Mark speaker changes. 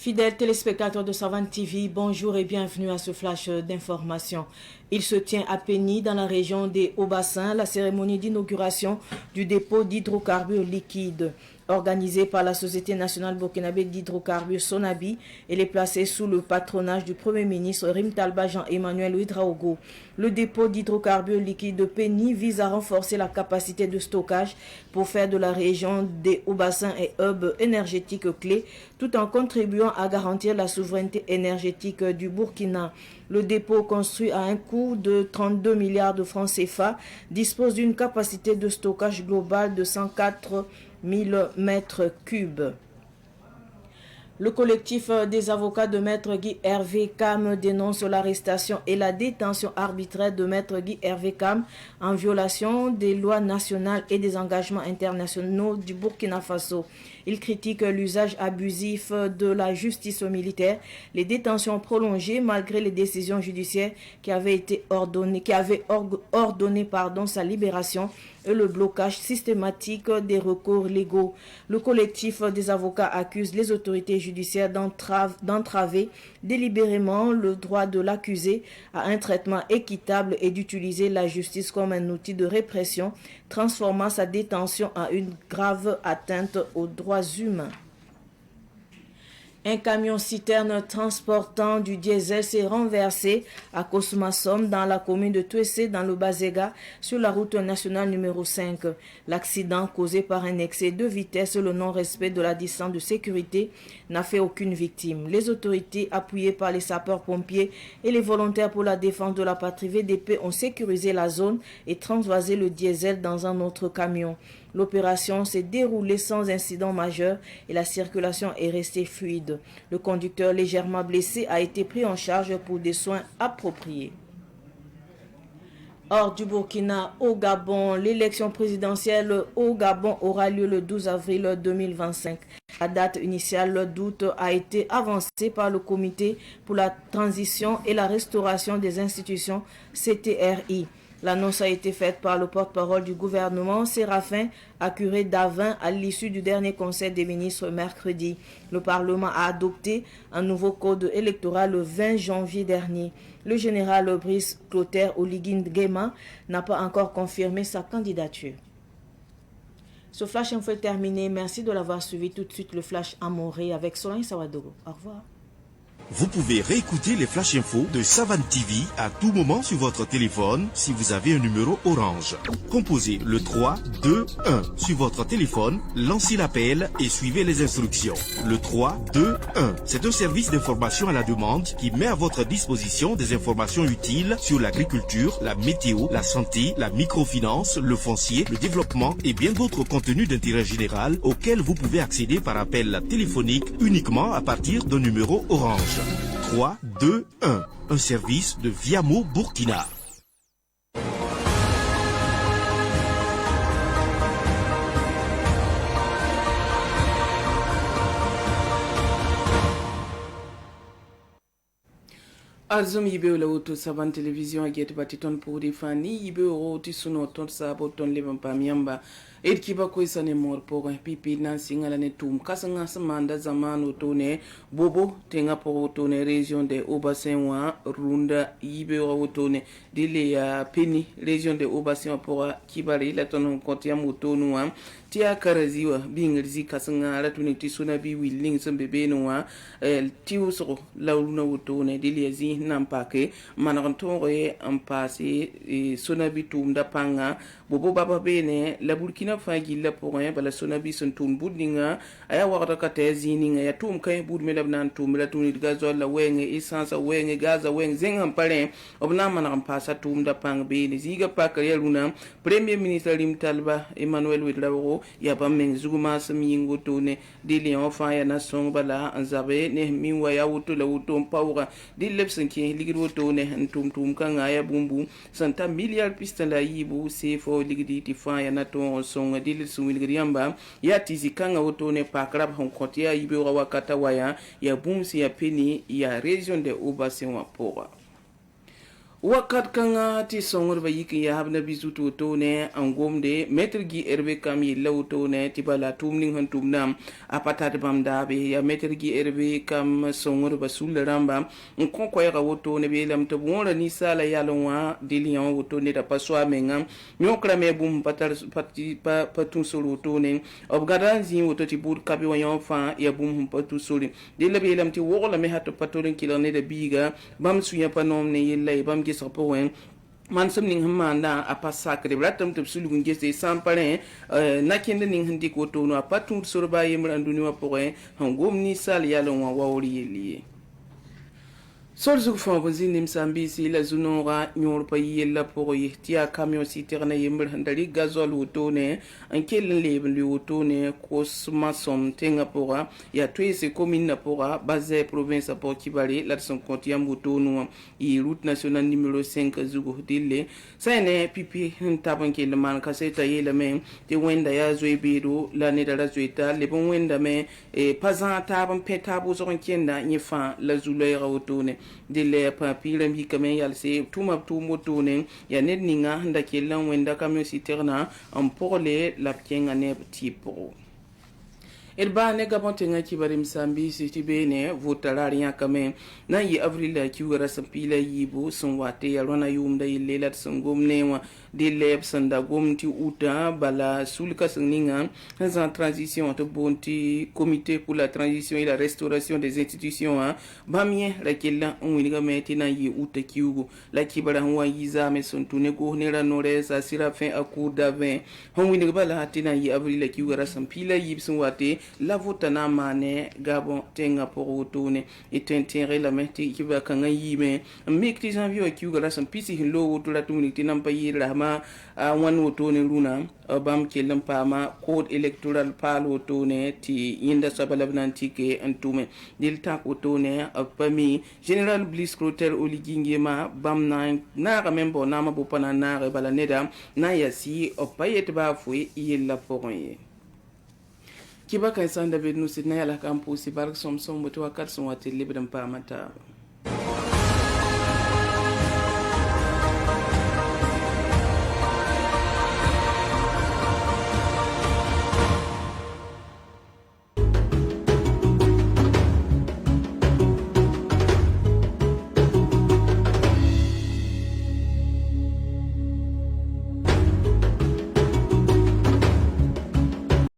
Speaker 1: Fidèles téléspectateurs de Savane TV, bonjour et bienvenue à ce flash d'information. Il se tient à Péni, dans la région des Hauts-Bassins, la cérémonie d'inauguration du dépôt d'hydrocarbures liquides. Organisée par la Société nationale burkinabé d'hydrocarbures Sonabi, elle est placée sous le patronage du Premier ministre Rim Talba Jean-Emmanuel Ouedraogo. Le dépôt d'hydrocarbures liquides de Péni vise à renforcer la capacité de stockage pour faire de la région des Hauts-Bassins un hub énergétique clé, tout en contribuant à garantir la souveraineté énergétique du Burkina. Le dépôt, construit à un coût de 32 milliards de francs CFA, dispose d'une capacité de stockage globale de 104 000 mètres cubes. Le collectif des avocats de Maître Guy Hervé Cam dénonce l'arrestation et la détention arbitraire de Maître Guy Hervé Cam en violation des lois nationales et des engagements internationaux du Burkina Faso. Il critique l'usage abusif de la justice militaire, les détentions prolongées malgré les décisions judiciaires qui avaient ordonné sa libération et le blocage systématique des recours légaux. Le collectif des avocats accuse les autorités judiciaires d'entraver délibérément le droit de l'accusé à un traitement équitable et d'utiliser la justice comme un outil de répression, transformant sa détention en une grave atteinte aux droits humains. Un camion-citerne transportant du diesel s'est renversé à Kosmassom dans la commune de Touessé dans le Bazega sur la route nationale numéro 5. L'accident causé par un excès de vitesse et le non-respect de la distance de sécurité n'a fait aucune victime. Les autorités appuyées par les sapeurs-pompiers et les volontaires pour la défense de la patrie VDP ont sécurisé la zone et transvasé le diesel dans un autre camion. L'opération s'est déroulée sans incident majeur et la circulation est restée fluide. Le conducteur légèrement blessé a été pris en charge pour des soins appropriés. Hors du Burkina, au Gabon, l'élection présidentielle au Gabon aura lieu le 12 avril 2025. La date initiale d'août a été avancée par le Comité pour la transition et la restauration des institutions CTRI. L'annonce a été faite par le porte-parole du gouvernement, Séraphin Accuré Davin, à l'issue du dernier conseil des ministres mercredi. Le Parlement a adopté un nouveau code électoral le 20 janvier dernier. Le général Brice Clotaire Oligui Nguema n'a pas encore confirmé sa candidature. Ce flash info est terminé. Merci de l'avoir suivi. Tout de suite, le flash Amoré avec Solange Sawadogo. Au revoir.
Speaker 2: Vous pouvez réécouter les flash infos de Savane TV à tout moment sur votre téléphone si vous avez un numéro orange. Composez le 3 2 1 sur votre téléphone, lancez l'appel et suivez les instructions. Le 3 2 1, c'est un service d'information à la demande qui met à votre disposition des informations utiles sur l'agriculture, la météo, la santé, la microfinance, le foncier, le développement et bien d'autres contenus d'intérêt général auxquels vous pouvez accéder par appel téléphonique uniquement à partir d'un numéro orange. 3, 2, 1. Un service de Viamo Burkina.
Speaker 3: Azum yibe la auto Savane télévision a get batiton pour des fani yibe roti suno ton sabo ton levan pamiamba et kiba ko isane mor pour un pipi nan singala ne tum kasanga samanda zamano tone bobo tenga pour tone région de Hauts-Bassins wa runda yibe rotone dile ya Péni région de Hauts-Bassins pour kibari la ton kontia motonu wa tia karaziwa bingirzi kasanga la tuniti Sonabi willing sembebe no wa tiusro launa wotone dile zi nampake manantore en passé Sonabi tumda panga bobo baba bene la Burkina Faso la pour un bala Sonabi son tum budinga aya warata katezi ninga ya tum kay bud melab nan tum la tunit gazol la wenge essence wenge gaza wenge zengam pare obna manam passa tum da pang bene ziga pakaya luna premier ministre Rim Talba Emmanuel Ouedraogo ya ba men zuguma samingo tone de lion fa ya nation bala anzabe ne minwa ya wuto la wuto pawra de lepsen ki ligiro tone tum kanga ya bumbu santa milliard pistala yibu sefo ligidi ti fa ya nato songa dil suwilgriamba ya tizi kanga wotone pakrab hon kontia yibe wakata waya ya bumsi ya Péni ya région de Hauts-Bassins wa pora wakat kanga ti songor ba yiki ya habna bisu to ne angomde meter gi erbe kam yi lawto ne ti bala tumning han tumnam apata de bam da be ya meter gi erbe kam songor ba sul ramba kon ko ya woto ne be lam to wona ni sala ya lonwa dilian woto ne da paswa menga nyokra me bum patar pati patun solo to ne obgadan zin woto ti bur kabe wayon fa ya bum patu soli de la be lam ti wola me hato patorin kilone de biga bam suya panom ne yella bam sapoen man som ning hamanda apa sakre bratam to sulugun gese sampare nakende ning handi ko to no apatun surba yemran duni wa poe hangom ni sal yalon wa wawri yeli sol zug fa bazin nim sambisi la zunora nyor pa yella pour yihtia camion citerne yemr handali gazol wotone ankel leben li wotone kosma som tenga pora ya twese commune na pora basé province à Portibali la son kontiam wotono i route nationale numéro 5 zugo dille sane pipi tabanke le man kaseta yela men te wenda ya zoebido la ne dala zoeta le bon wenda me pazan taban petabo zon kenda nyefa la zulera wotone dile papira mi kame yalse tuma tumotone ya ned ninga handa kelan wenda kamyo siterna en porle la pienga ne tipo Irba ne gabantenga kibarim sambi sitibene votalariya kame na yi avril da kiwara sampila yibo sun wate ya rona yumda yilela sun gomnewa de leb sanda gomti uta bala sulka sunninga en transition to bonti comité pour la transition et la restauration des institutions bamie rakella onwiniga meti na yi uta kiugo la kibara hwa yiza me sun tune go ne ranore sa sira fin akuda 20 onwiniga bala hatina yi avril da kiwara sampila yib sun wate la votana mane gabon tenga porotone etentere la meti kiba kanga yime mekti janvier kiuga sam pisi hinlo wotola tumni tinampa yira ma wan wotone luna bam kelam pama code electoral pal wotone ti yinda sabalabnanti ke antume dilta wotone pami general bliss croter oligingema bam na remember na mabopana na bala neda na yasi opayet ba fui yilla poronye kiba kan sanda be nusi na yala kampusi bark som som mutu wakat som wati libran pa mata